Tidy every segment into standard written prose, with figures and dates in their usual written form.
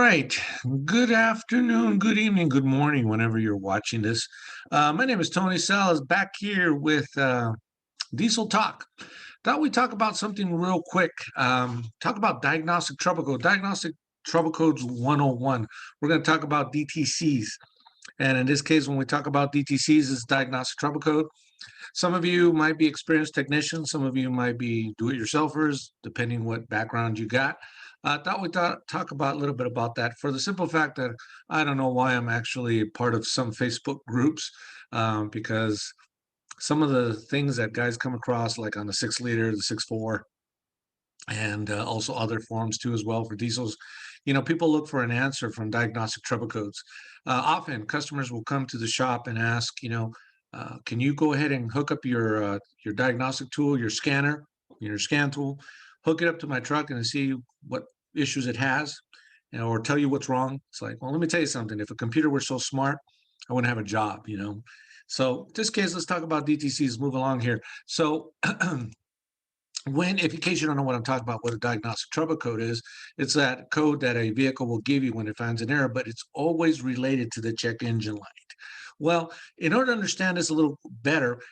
right. Good afternoon, good evening, good morning, whenever you're watching this. My name is Tony Salas, back here with Diesel Talk. Thought we'd talk about something real quick. Talk about diagnostic trouble code, diagnostic trouble codes 101. We're going to talk about DTCs. And in this case, when we talk about DTCs, it's diagnostic trouble code. Some of you might be experienced technicians. Some of you might be do-it-yourselfers, depending what background you got. I thought we'd talk about a little bit about that for the simple fact that I don't know why I'm actually part of some Facebook groups, because some of the things that guys come across, like on the 6 liter, the 6.4, and also other forums too as well for diesels. People look for an answer from diagnostic trouble codes. Often customers will come to the shop and ask, can you go ahead and hook up your diagnostic tool, your scanner, your scan tool, hook it up to my truck and see what issues it has, or tell you what's wrong. It's like, well, let me tell you something. If a computer were so smart, I wouldn't have a job. So in this case, let's talk about DTCs. Move along here. So if in case you don't know what I'm talking about, what a diagnostic trouble code is, it's that code that a vehicle will give you when it finds an error, but it's always related to the check engine light. Well, in order to understand this a little better,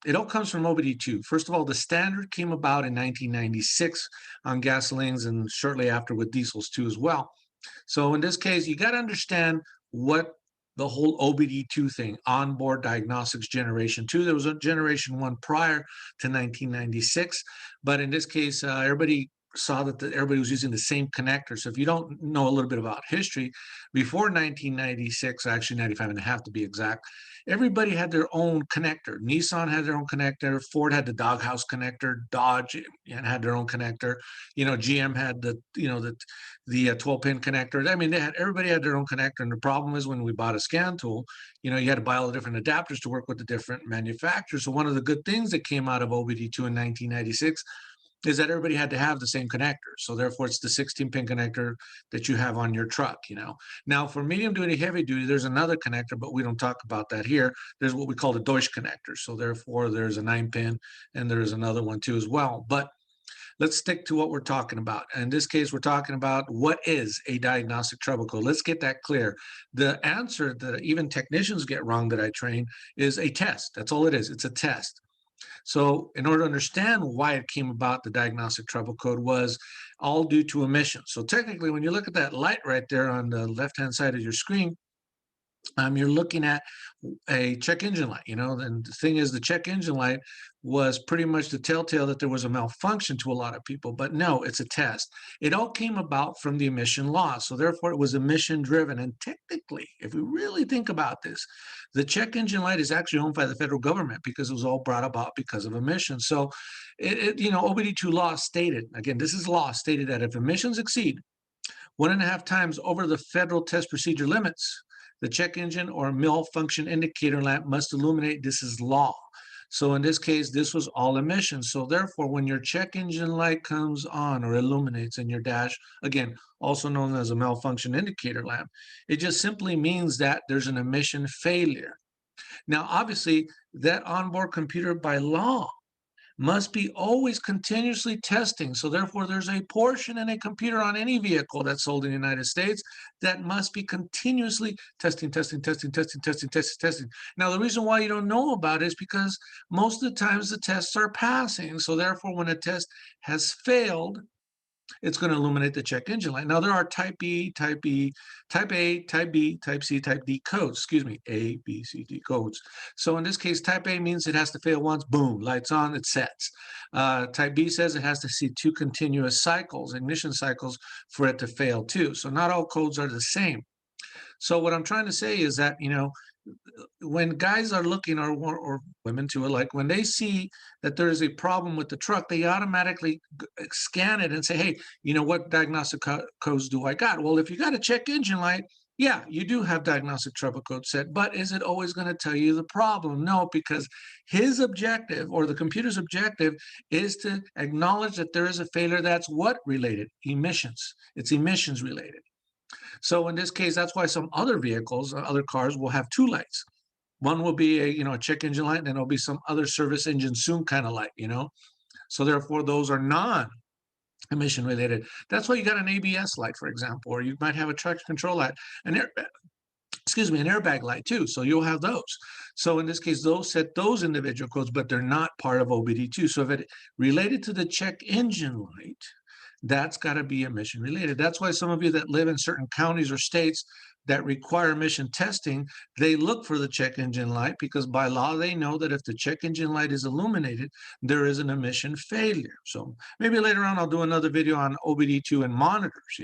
it all comes from OBD2. First of all, the standard came about in 1996 on gasolines and shortly after with diesels too as well. So in this case, you got to understand what the whole OBD2 thing, onboard diagnostics generation 2. There was a generation 1 prior to 1996, but in this case, everybody saw that everybody was using the same connector. So if you don't know a little bit about history, before 1996, actually 95 and a half to be exact, everybody had their own connector. Nissan had their own connector. Ford had the doghouse connector. Dodge had their own connector. GM had the 12-pin connector. I mean, everybody had their own connector. And the problem is when we bought a scan tool, you had to buy all the different adapters to work with the different manufacturers. So one of the good things that came out of OBD2 in 1996 is that everybody had to have the same connector. So therefore, it's the 16-pin connector that you have on your truck. Now, for medium duty, heavy duty, there's another connector, but we don't talk about that here. There's what we call the Deutsch connector. So therefore, there's a 9-pin, and there's another one too as well. But let's stick to what we're talking about. In this case, we're talking about what is a diagnostic trouble code. Let's get that clear. The answer that even technicians get wrong that I train is a test. That's all it is. It's a test. So in order to understand why it came about, the diagnostic trouble code was all due to emissions. So technically, when you look at that light right there on the left-hand side of your screen, you're looking at a check engine light, and the thing is the check engine light was pretty much the telltale that there was a malfunction to a lot of people, but no, it's a test. It all came about from the emission law, so therefore it was emission driven. And technically, if we really think about this, the check engine light is actually owned by the federal government because it was all brought about because of emissions. So OBD2 law stated, again, this is law stated, that if emissions exceed 1.5 times over the federal test procedure limits, the check engine or malfunction indicator lamp must illuminate. This is law. So in this case, this was all emissions. So therefore, when your check engine light comes on or illuminates in your dash, again, also known as a malfunction indicator lamp, it just simply means that there's an emission failure. Now, obviously, that onboard computer by law must be always continuously testing. So therefore, there's a portion in a computer on any vehicle that's sold in the United States that must be continuously testing. Now, the reason why you don't know about it is because most of the times the tests are passing. So therefore, when a test has failed, it's going to illuminate the check engine light. Now, there are type B, type B, type A, type B, type C, type D codes. Excuse me, A, B, C, D codes. So in this case, type A means it has to fail once, boom, lights on, it sets. Type B says it has to see 2 continuous cycles, ignition cycles, for it to fail too. So not all codes are the same. So what I'm trying to say is that, when guys are looking, or women too, like when they see that there is a problem with the truck, they automatically scan it and say, hey, what diagnostic codes do I got? Well, if you got a check engine light, yeah, you do have diagnostic trouble code set, but is it always going to tell you the problem? No, because his objective, or the computer's objective, is to acknowledge that there is a failure that's what related? Emissions. It's emissions related. So in this case, that's why some other vehicles, other cars, will have 2 lights. One will be a check engine light, and then there'll be some other service engine soon kind of light. So therefore, those are emission related. That's why you got an ABS light, for example, or you might have a traction control light, an air, excuse me, an airbag light too. So you'll have those. So in this case, those set those individual codes, but they're not part of OBD2. So if it related to the check engine light, that's got to be emission related. That's why some of you that live in certain counties or states that require emission testing, they look for the check engine light because by law they know that if the check engine light is illuminated, there is an emission failure. So maybe later on I'll do another video on OBD2 and monitors,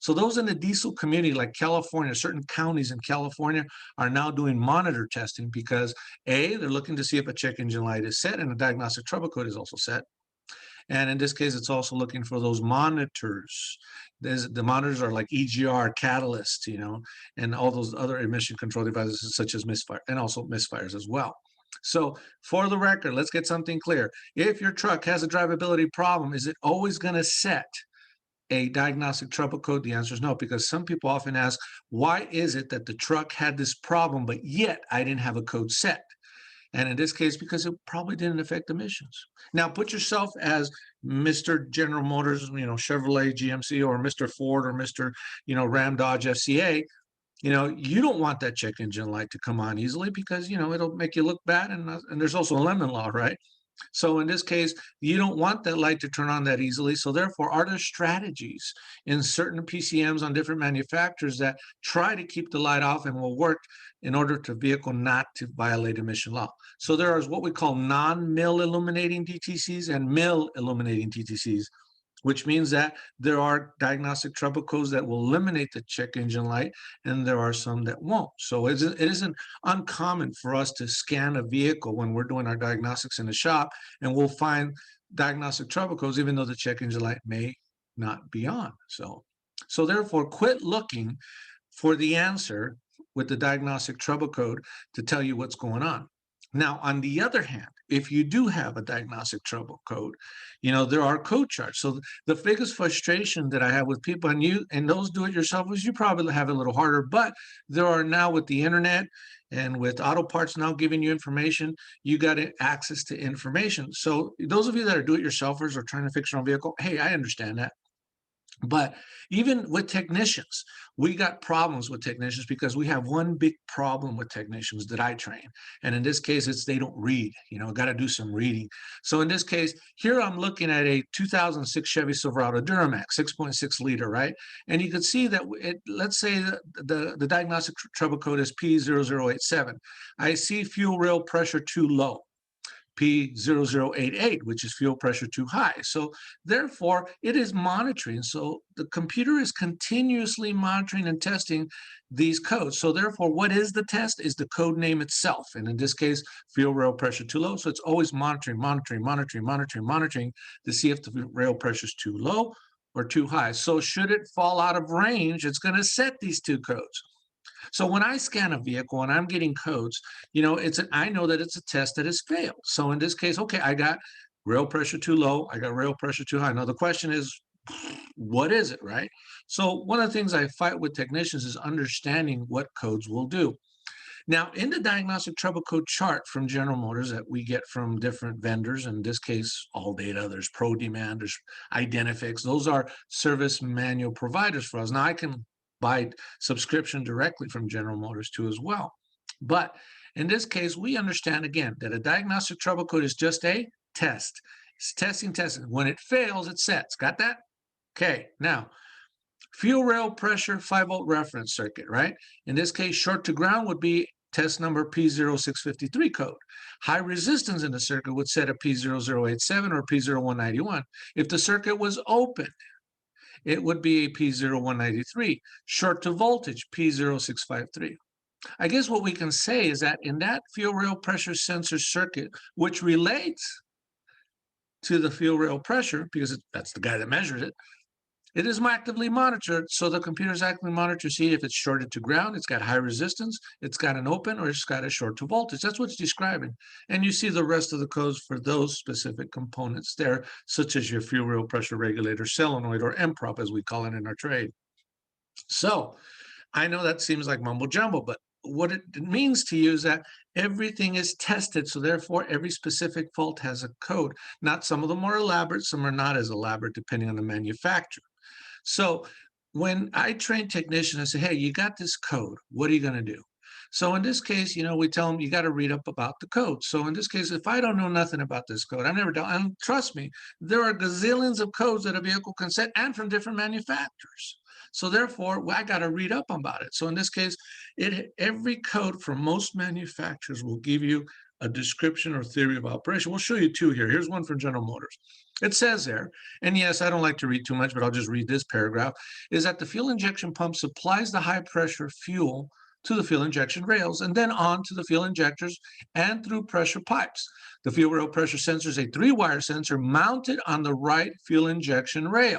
So those in the diesel community like California, certain counties in California are now doing monitor testing because A, they're looking to see if a check engine light is set and a diagnostic trouble code is also set. And in this case, it's also looking for those monitors. The monitors are like EGR, catalyst, and all those other emission control devices such as misfire and also misfires as well. So for the record, let's get something clear. If your truck has a drivability problem, is it always going to set a diagnostic trouble code? The answer is no, because some people often ask, why is it that the truck had this problem, but yet I didn't have a code set? And in this case, because it probably didn't affect emissions. Now, put yourself as Mr. General Motors, Chevrolet, GMC, or Mr. Ford, or Mr. Ram, Dodge, FCA. You don't want that check engine light to come on easily because, it'll make you look bad. And there's also a lemon law, right? So in this case, you don't want that light to turn on that easily. So therefore, are there strategies in certain PCMs on different manufacturers that try to keep the light off and will work in order to vehicle not to violate emission law? So there is what we call non-mill illuminating DTCs and mill illuminating DTCs, which means that there are diagnostic trouble codes that will eliminate the check engine light, and there are some that won't. So it isn't uncommon for us to scan a vehicle when we're doing our diagnostics in the shop, and we'll find diagnostic trouble codes, even though the check engine light may not be on. So therefore, quit looking for the answer with the diagnostic trouble code to tell you what's going on. Now, on the other hand, if you do have a diagnostic trouble code, there are code charts. So the biggest frustration that I have with people and those do-it-yourselfers, you probably have it a little harder, but there are now with the internet and with auto parts now giving you information, you got access to information. So those of you that are do-it-yourselfers or trying to fix your own vehicle, hey, I understand that. But even with technicians, we got problems with technicians because we have one big problem with technicians that I train. And in this case, it's they don't read, got to do some reading. So in this case, here I'm looking at a 2006 Chevy Silverado Duramax, 6.6 liter, right? And you can see that let's say the diagnostic trouble code is P0087. I see fuel rail pressure too low. P0088, which is fuel pressure too high. So therefore, it is monitoring. So the computer is continuously monitoring and testing these codes. So therefore, what is the test? Is the code name itself. And in this case, fuel rail pressure too low. So it's always monitoring to see if the rail pressure is too low or too high. So should it fall out of range, it's going to set these two codes. So when I scan a vehicle and I'm getting codes, I know that it's a test that has failed. So in this case, okay, I got rail pressure too low, I got rail pressure too high. Now the question is, what is it, right? So one of the things I fight with technicians is understanding what codes will do. Now, in the diagnostic trouble code chart from General Motors that we get from different vendors, in this case, ALLDATA, there's ProDemand, there's Identifix, those are service manual providers for us. Now, I can buy subscription directly from General Motors too as well. But in this case, we understand again that a diagnostic trouble code is just a test. It's testing. When it fails, it sets. Got that? Okay, now, fuel rail pressure 5-volt reference circuit, right? In this case, short to ground would be test number P0653 code. High resistance in the circuit would set a P0087 or P0191. If the circuit was open, it would be a P0193, short to voltage, P0653. I guess what we can say is that in that fuel rail pressure sensor circuit, which relates to the fuel rail pressure, because that's the guy that measures it, it is actively monitored. So the computer is actively monitored to see if it's shorted to ground, it's got high resistance, it's got an open, or it's got a short to voltage. That's what it's describing. And you see the rest of the codes for those specific components there, such as your fuel rail pressure regulator, solenoid, or MPROP, as we call it in our trade. So I know that seems like mumbo jumbo, but what it means to you is that everything is tested. So therefore, every specific fault has a code. Not some of them are elaborate, some are not as elaborate, depending on the manufacturer. So when I train technicians, I say, hey, you got this code. What are you going to do? So in this case, we tell them you got to read up about the code. So in this case, if I don't know nothing about this code, I've never done, and trust me, there are gazillions of codes that a vehicle can set and from different manufacturers. So therefore, I got to read up about it. So in this case, every code from most manufacturers will give you a description or theory of operation. We'll show you two here. Here's one from General Motors. It says there, and yes, I don't like to read too much, but I'll just read this paragraph, is that the fuel injection pump supplies the high pressure fuel to the fuel injection rails and then on to the fuel injectors and through pressure pipes. The fuel rail pressure sensor is a 3-wire sensor mounted on the right fuel injection rail.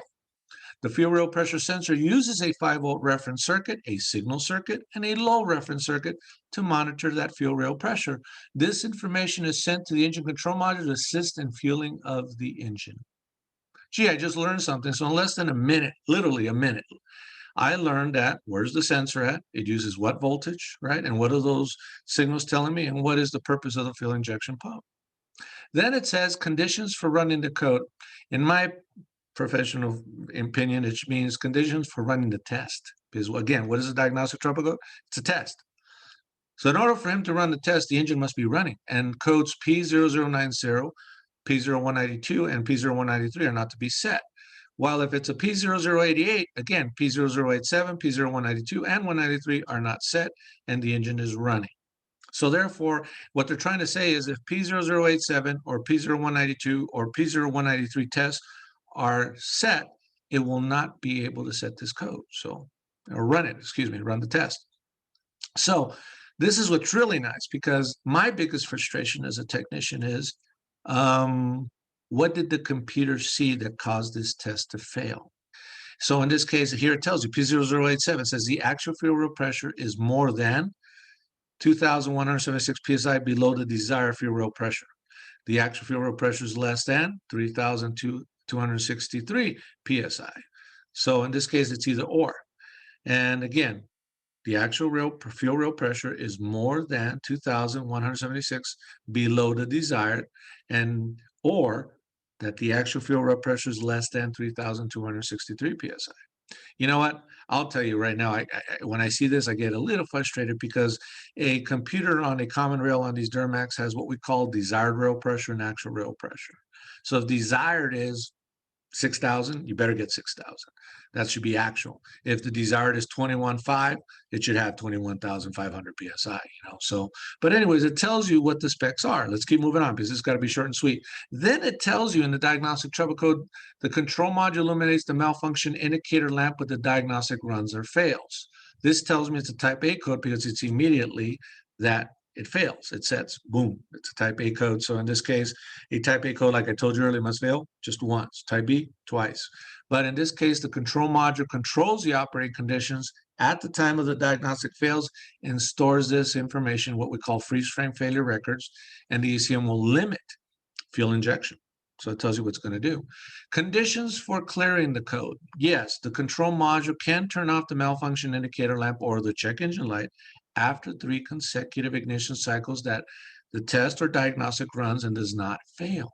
The fuel rail pressure sensor uses a 5-volt reference circuit, a signal circuit, and a low reference circuit to monitor that fuel rail pressure. This information is sent to the engine control module to assist in fueling of the engine. Gee, I just learned something. So in less than a minute, literally a minute, I learned that where's the sensor at? It uses what voltage, right? And what are those signals telling me? And what is the purpose of the fuel injection pump? Then it says conditions for running the code. In my professional opinion, it means conditions for running the test. Because again, what is a diagnostic trouble code? It's a test. So in order for him to run the test, the engine must be running. And codes P0090, P0192, and P0193 are not to be set. While if it's a P0088, again, P0087, P0192, and 193 are not set, and the engine is running. So therefore, what they're trying to say is if P0087 or P0192 or P0193 tests are set, it will not be able to set this code. So, or run it, run the test. So this is what's really nice, because my biggest frustration as a technician is, what did the computer see that caused this test to fail? So in this case, here it tells you P0087 says the actual fuel rail pressure is more than 2,176 psi below the desired fuel rail pressure. The actual fuel rail pressure is less than 3,263 psi. So in this case, it's either or. And again, the actual fuel rail pressure is more than 2,176 below the desired, and or that the actual fuel rail pressure is less than 3,263 psi. You know what? I'll tell you right now, when I see this, I get a little frustrated because a computer on a common rail on these Duramax has what we call desired rail pressure and actual rail pressure. So if desired is 6,000, you better get 6,000. That should be actual. If the desired is 21.5, it should have 21,500 psi, So, but anyways, it tells you what the specs are. Let's keep moving on because it's got to be short and sweet. Then it tells you in the diagnostic trouble code, the control module illuminates the malfunction indicator lamp with the diagnostic runs or fails. This tells me it's a type A code because it's immediately that it fails. It sets, boom, it's a type A code. So in this case, a type A code, like I told you earlier, must fail just once. Type B, twice. But in this case, the control module controls the operating conditions at the time of the diagnostic fails and stores this information, what we call freeze frame failure records, and the ECM will limit fuel injection. So it tells you what it's going to do. Conditions for clearing the code. Yes, the control module can turn off the malfunction indicator lamp or the check engine light after 3 consecutive ignition cycles that the test or diagnostic runs and does not fail.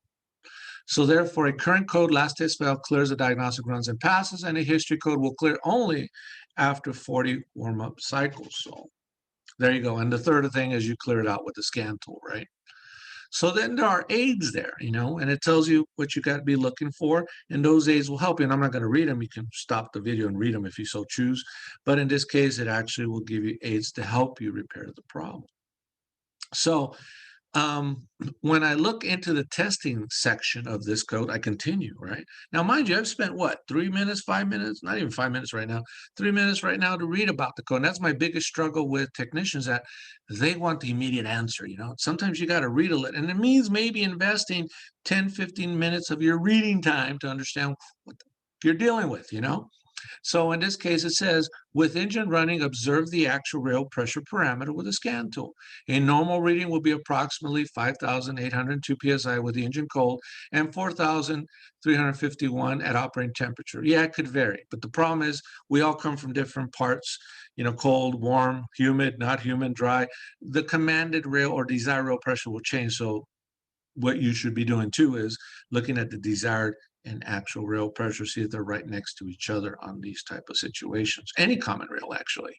So therefore, a current code last test fail clears the diagnostic runs and passes, and a history code will clear only after 40 warm-up cycles. So there you go. And the third thing is you clear it out with the scan tool, right? So then there are aids there, and it tells you what you got to be looking for, and those aids will help you. And I'm not going to read them. You can stop the video and read them if you so choose. But in this case, it actually will give you aids to help you repair the problem. So when I look into the testing section of this code, I continue, right? Now, mind you, I've spent what, 3 minutes, 5 minutes, not even 5 minutes right now, 3 minutes right now to read about the code. And that's my biggest struggle with technicians, that they want the immediate answer, Sometimes you got to read a little, and it means maybe investing 10, 15 minutes of your reading time to understand what you're dealing with, So in this case, it says, with engine running, observe the actual rail pressure parameter with a scan tool. A normal reading will be approximately 5,802 psi with the engine cold and 4,351 at operating temperature. Yeah, it could vary, but the problem is we all come from different parts, cold, warm, humid, not humid, dry. The commanded rail or desired rail pressure will change. So what you should be doing too is looking at the desired and actual rail pressure, see if they're right next to each other on these type of situations, any common rail actually.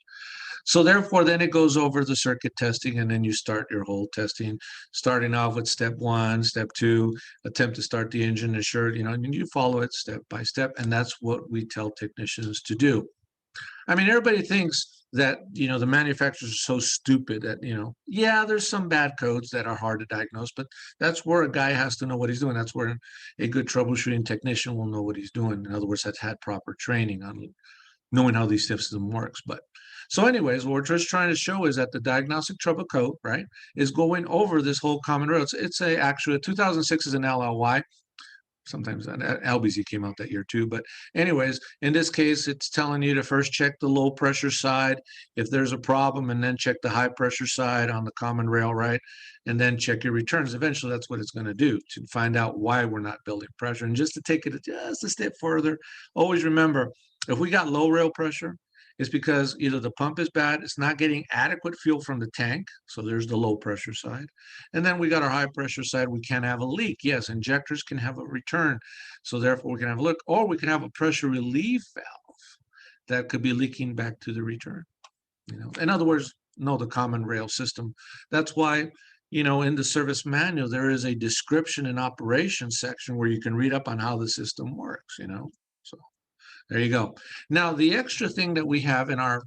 So therefore, then it goes over the circuit testing, and then you start your whole testing, starting off with step one, step two, attempt to start the engine, ensure, and you follow it step by step, and that's what we tell technicians to do. I mean, everybody thinks that, the manufacturers are so stupid that, yeah, there's some bad codes that are hard to diagnose, but that's where a guy has to know what he's doing. That's where a good troubleshooting technician will know what he's doing. In other words, has had proper training on knowing how these system works. But so anyways, what we're just trying to show is that the diagnostic trouble code, right, is going over this whole common rail. It's a actually 2006 is an LLY. Sometimes LBZ came out that year too. But anyways, in this case, it's telling you to first check the low pressure side if there's a problem, and then check the high pressure side on the common rail, right? And then check your returns. Eventually, that's what it's going to do to find out why we're not building pressure. And just to take it just a step further, always remember, if we got low rail pressure, it's because either the pump is bad, it's not getting adequate fuel from the tank. So there's the low pressure side. And then we got our high pressure side. We can have a leak. Yes, injectors can have a return. So therefore we can have a leak, or we can have a pressure relief valve that could be leaking back to the return. In other words, know the common rail system. That's why, in the service manual, there is a description and operation section where you can read up on how the system works, So there you go. Now, the extra thing that we have in our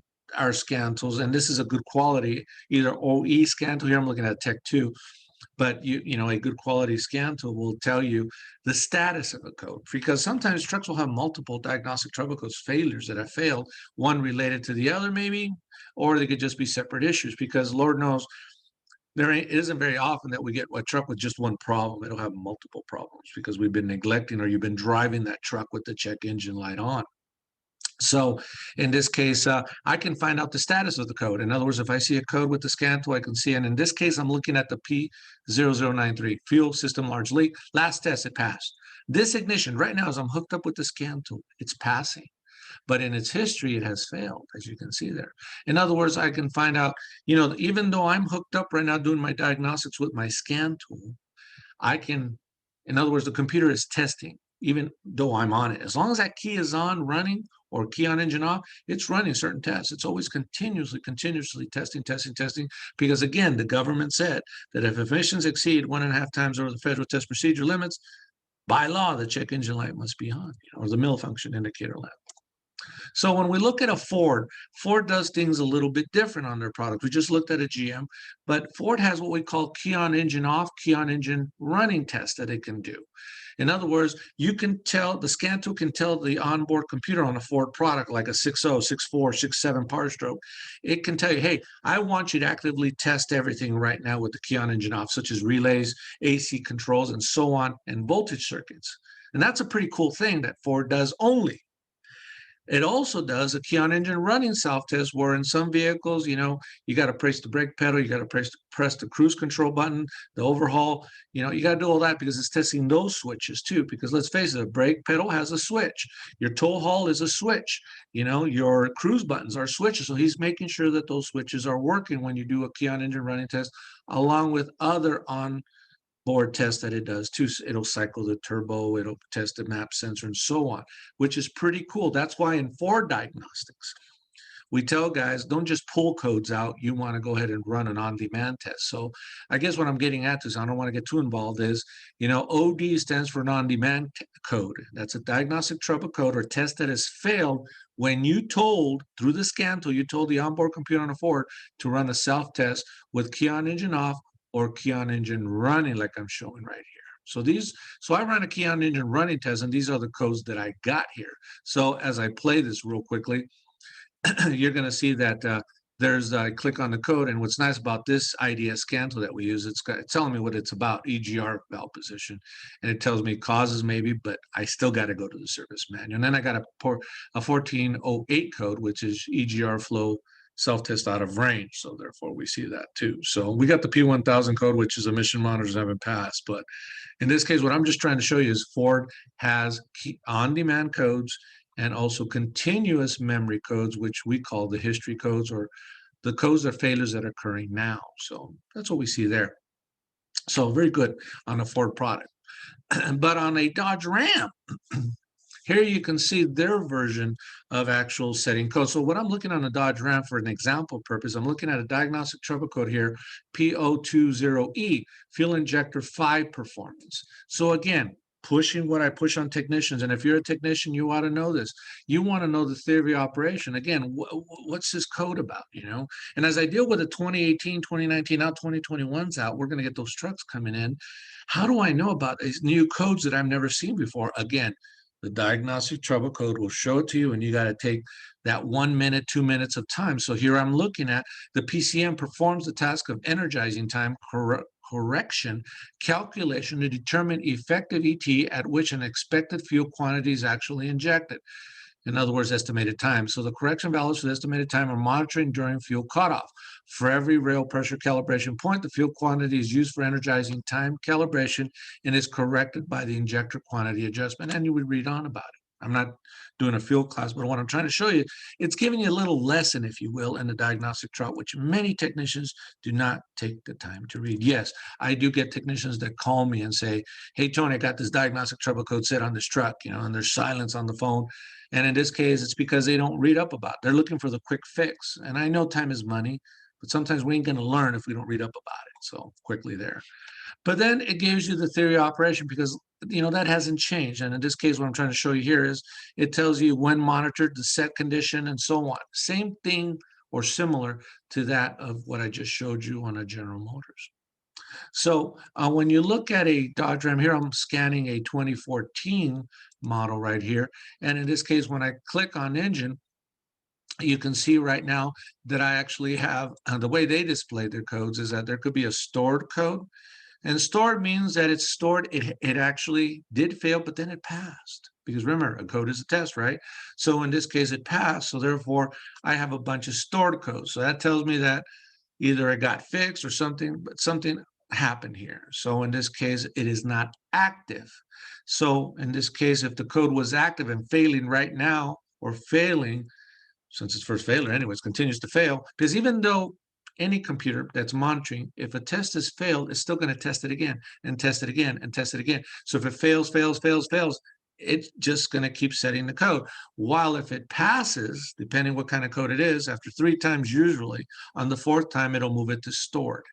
scan tools, and this is a good quality, either OE scan tool, here I'm looking at Tech 2, but a good quality scan tool will tell you the status of a code, because sometimes trucks will have multiple diagnostic trouble codes failures that have failed, one related to the other maybe, or they could just be separate issues, because Lord knows it isn't very often that we get a truck with just one problem. It'll have multiple problems because we've been neglecting, or you've been driving that truck with the check engine light on. So in this case, I can find out the status of the code. In other words, if I see a code with the scan tool, I can see, and in this case, I'm looking at the P0093, fuel system large leak. Last test, it passed. This ignition, right now, as I'm hooked up with the scan tool, it's passing. But in its history, it has failed, as you can see there. In other words, I can find out, even though I'm hooked up right now doing my diagnostics with my scan tool, I can, in other words, the computer is testing, even though I'm on it. As long as that key is on running, or key on engine off, it's running certain tests. It's always continuously testing, because again, the government said that if emissions exceed 1.5 times over the federal test procedure limits, by law, the check engine light must be on, or the mill function indicator lamp. So when we look at a Ford does things a little bit different on their product. We just looked at a GM, but Ford has what we call key on engine off, key on engine running test that it can do. In other words, you can tell, the scan tool can tell the onboard computer on a Ford product like a 6.0, 6.4, 6.7 power stroke. It can tell you, hey, I want you to actively test everything right now with the key on engine off, such as relays, AC controls, and so on, and voltage circuits. And that's a pretty cool thing that Ford does only. It also does a key on engine running self-test, where in some vehicles, you got to press the brake pedal, you got to press the cruise control button, the overhaul, you got to do all that because it's testing those switches too. Because let's face it, a brake pedal has a switch. Your tow haul is a switch. Your cruise buttons are switches. So he's making sure that those switches are working when you do a key on engine running test, along with other board test that it does too. It'll cycle the turbo, it'll test the map sensor, and so on, which is pretty cool. That's why in Ford Diagnostics, we tell guys, don't just pull codes out. You want to go ahead and run an on-demand test. So I guess what I'm getting at is, I don't want to get too involved, is, OD stands for an on-demand code. That's a diagnostic trouble code, or test that has failed when you told, through the scan tool, you told the onboard computer on a Ford to run a self-test with key on engine off, or key on engine running, like I'm showing right here. So I ran a key on engine running test, and these are the codes that I got here. So as I play this real quickly, you're going to see that there's I click on the code, and what's nice about this IDS scan tool that we use, it's telling me what it's about, EGR valve position, and it tells me causes maybe, but I still got to go to the service manual. And then I got a 1408 code, which is EGR flow self-test out of range. So therefore we see that too. So we got the P1000 code, which is emission monitors haven't passed. But in this case, what I'm just trying to show you is Ford has on-demand codes and also continuous memory codes, which we call the history codes, or the codes of failures that are occurring now. So that's what we see there. So very good on a Ford product. But on a Dodge Ram, here you can see their version of actual setting code. So what I'm looking on a Dodge Ram for an example purpose, I'm looking at a diagnostic trouble code here, P020E, fuel injector 5 performance. So again, pushing what I push on technicians. And if you're a technician, you ought to know this. You want to know the theory of operation. Again, what's this code about, you know? And as I deal with the 2018, 2019, now 2021's out, we're going to get those trucks coming in. How do I know about these new codes that I've never seen before? Again, the diagnostic trouble code will show it to you, and you got to take that 1 minute, 2 minutes of time. So here I'm looking at the PCM performs the task of energizing time correction calculation to determine effective ET at which an expected fuel quantity is actually injected. In other words, estimated time. So the correction values for the estimated time are monitoring during fuel cutoff. For every rail pressure calibration point, the fuel quantity is used for energizing time calibration and is corrected by the injector quantity adjustment. And you would read on about it. I'm not doing a field class, but what I'm trying to show you, it's giving you a little lesson, if you will, in the diagnostic chart, which many technicians do not take the time to read. Yes, I do get technicians that call me and say, hey, Tony, I got this diagnostic trouble code set on this truck, you know, and there's silence on the phone. And in this case, it's because they don't read up about it. They're looking for the quick fix. And I know time is money, but sometimes we ain't going to learn if we don't read up about it. So quickly there. But then it gives you the theory of operation because, you know, that hasn't changed. And in this case, what I'm trying to show you here is it tells you when monitored, the set condition, and so on. Same thing or similar to that of what I just showed you on a General Motors. So when you look at a Dodge Ram here, I'm scanning a 2014 model right here. And in this case, when I click on engine, you can see right now that I actually have, the way they display their codes is that there could be a stored code. And stored means that it's stored, it actually did fail, but then it passed. Because remember, a code is a test, right? So in this case, it passed. So therefore, I have a bunch of stored codes. So that tells me that either it got fixed or something, but something happened here. So in this case, it is not active. So in this case, if the code was active and failing right now, or failing, since it's first failure anyways, continues to fail, because even though any computer that's monitoring, if a test has failed, it's still going to test it again and test it again and test it again. So if it fails, it's just going to keep setting the code. While if it passes, depending what kind of code it is, after 3 times usually, on the 4th time, it'll move it to stored.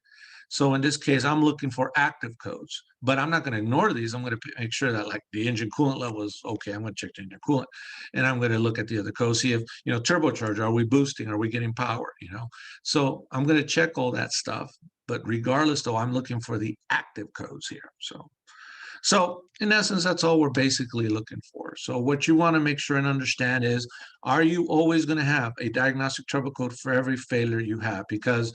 So in this case, I'm looking for active codes, but I'm not going to ignore these. I'm going to make sure that like the engine coolant level is okay. I'm going to check the engine coolant, and I'm going to look at the other codes, see if, you know, turbocharger, are we boosting? Are we getting power? You know, so I'm going to check all that stuff. But regardless, though, I'm looking for the active codes here. So in essence, that's all we're basically looking for. So what you want to make sure and understand is, are you always going to have a diagnostic trouble code for every failure you have? Because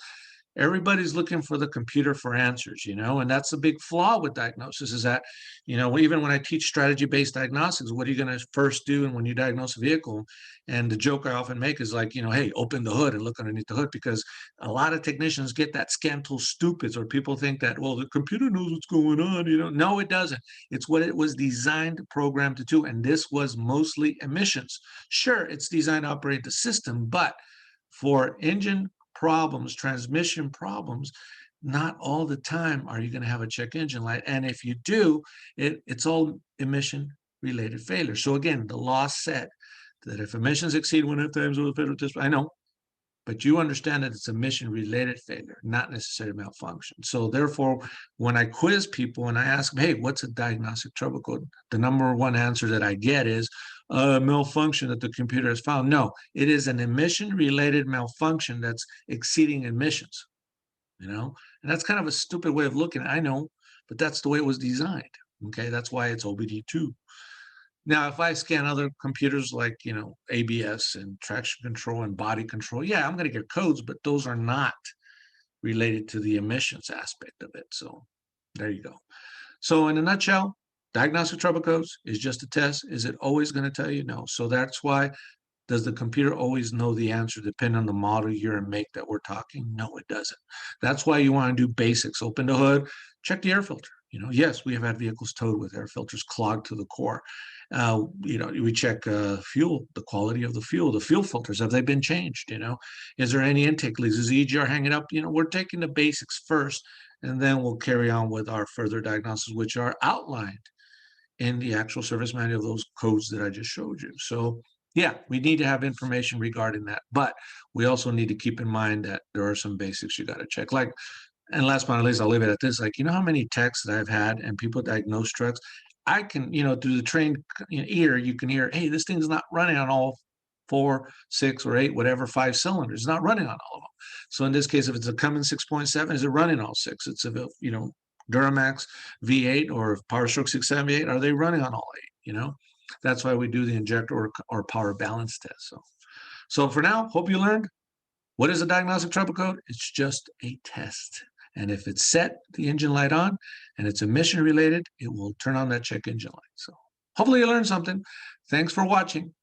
everybody's looking for the computer for answers, you know, and that's a big flaw with diagnosis is that, you know, even when I teach strategy-based diagnostics, what are you going to first do? And when you diagnose a vehicle, and the joke I often make is like, you know, hey, open the hood and look underneath the hood, because a lot of technicians get that scam tool stupid, or people think that, well, the computer knows what's going on, you know. No, it doesn't. It's what it was designed, programmed to do. And this was mostly emissions. Sure, it's designed to operate the system, but for engine problems, transmission problems, not all the time are you going to have a check engine light. And if you do, it's all emission related failure. So again, the law said that if emissions exceed 1.5 times over the federal test, I know, but you understand that it's emission related failure, not necessarily malfunction. So therefore, when I quiz people and I ask them, hey, what's a diagnostic trouble code? The number one answer that I get is malfunction that the computer has found. No, it is an emission related malfunction that's exceeding emissions, you know? And that's kind of a stupid way of looking at it, I know, but that's the way it was designed. Okay, that's why it's OBD2. Now, if I scan other computers like, ABS and traction control and body control, yeah, I'm going to get codes, but those are not related to the emissions aspect of it. So there you go. So in a nutshell, diagnostic trouble codes is just a test. Is it always going to tell you? No. So that's why, does the computer always know the answer depending on the model, year, and make that we're talking? No, it doesn't. That's why you want to do basics. Open the hood, check the air filter. Yes, we have had vehicles towed with air filters clogged to the core. We check fuel, the quality of the fuel filters. Have they been changed? Is there any intake leaks? Is the EGR hanging up? We're taking the basics first, and then we'll carry on with our further diagnosis, which are outlined in the actual service manual of those codes that I just showed you. So yeah, we need to have information regarding that, but we also need to keep in mind that there are some basics you got to check. Like, and last but not least, I'll leave it at this. Like, how many texts that I've had and people diagnose trucks? I can, through the trained ear, you can hear, hey, this thing's not running on all 4, 6, or 8, whatever, 5 cylinders. It's not running on all of them. So in this case, if it's a Cummins 6.7, is it running all 6? It's a, Duramax V8 or PowerStroke 678, are they running on all 8? That's why we do the injector or power balance test. So for now, hope you learned. What is a diagnostic trouble code? It's just a test. And if it's set the engine light on and it's emission related, it will turn on that check engine light. So hopefully you learned something. Thanks for watching.